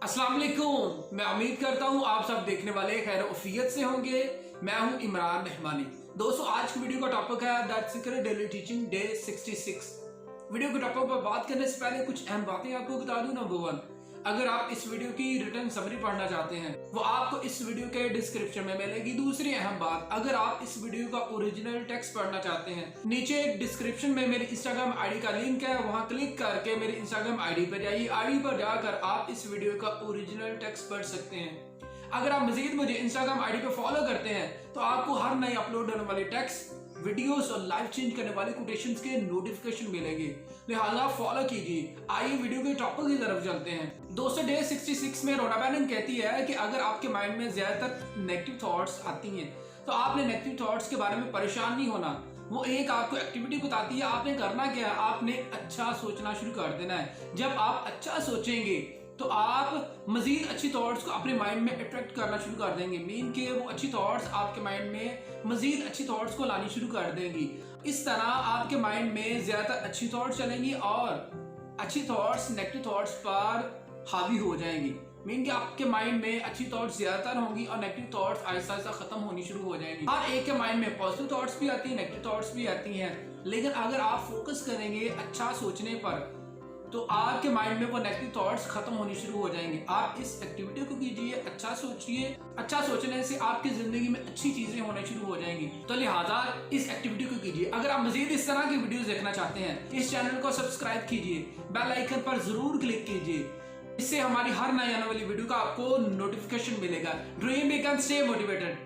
अस्सलाम वालेकुम। मैं उम्मीद करता हूँ आप सब देखने वाले खैर उफियत से होंगे। मैं हूँ इमरान रहमानी। दोस्तों, आज की वीडियो का टॉपिक है that secret daily teaching day 66। Video के टॉपिक पर बात करने से पहले कुछ अहम बातें आपको बता दूं। नंबर 1, अगर आप इस वीडियो की रिटर्न समरी पढ़ना चाहते हैं वो आपको इस वीडियो के डिस्क्रिप्शन में मिलेगी। दूसरी अहम बात, अगर आप इस वीडियो का ओरिजिनल टेक्स्ट पढ़ना चाहते हैं, नीचे डिस्क्रिप्शन में मेरी इंस्टाग्राम आईडी का लिंक है, वहां क्लिक करके मेरी इंस्टाग्राम आईडी पर जाइए। आईडी पर जाकर आप इस वीडियो का ओरिजिनल टेक्स्ट पढ़ सकते हैं। अगर आप मजीद मुझे इंस्टाग्राम आईडी पे फॉलो करते हैं तो आपको हर नई अपलोड होने वाली टेक्स्ट, वीडियोस और लाइफ चेंज करने वाले कोटेशंस के नोटिफिकेशन मिलेंगे, लिहाजा फॉलो कीजिए। आइए वीडियो के टॉपिक की तरफ चलते हैं। दोस्तों, डे 66 में रोना बैनन कहती है कि अगर आपके माइंड में ज्यादातर नेगेटिव थॉट्स आती हैं तो आपने नेगेटिव थॉट्स के बारे में परेशान नहीं होना। वो एक आपको एक्टिविटी बताती है, आपने करना क्या है, आपने अच्छा सोचना शुरू कर देना है। जब आप अच्छा सोचेंगे तो आप मजीद अच्छी थॉट्स को अपने माइंड में अट्रैक्ट करना शुरू कर देंगे। मीन के वो अच्छी थॉट्स आपके माइंड में मजीद अच्छी थॉट्स को लानी शुरू कर देंगी। इस तरह आपके माइंड में ज्यादातर अच्छी थॉट्स चलेंगी और अच्छी थॉट्स नेगेटिव थॉट्स पर हावी हो जाएंगी। मीन के आपके माइंड में अच्छी थॉट्स ज्यादातर होंगी और नेगेटिव थॉट्स आहिस्ता आहिस्ता खत्म होनी शुरू हो जाएंगी। हर एक के माइंड में पॉजिटिव थॉट्स भी आती है, नेगेटिव थॉट्स भी आती हैं, लेकिन अगर आप फोकस करेंगे अच्छा सोचने पर तो आपके माइंड में वो नेगेटिव थॉट्स खत्म होनी शुरू हो जाएंगे। आप इस एक्टिविटी को कीजिए, अच्छा सोचिए। अच्छा सोचने से आपकी जिंदगी में अच्छी चीजें होने शुरू हो जाएंगी। तो लिहाजा इस एक्टिविटी को कीजिए। अगर आप मजीद इस तरह की वीडियोस देखना चाहते हैं, इस चैनल को सब्सक्राइब कीजिए, बेल आइकन पर जरूर क्लिक कीजिए। इससे हमारी हर नई आने वाली वीडियो का आपको नोटिफिकेशन मिलेगा। Dream big and stay motivated.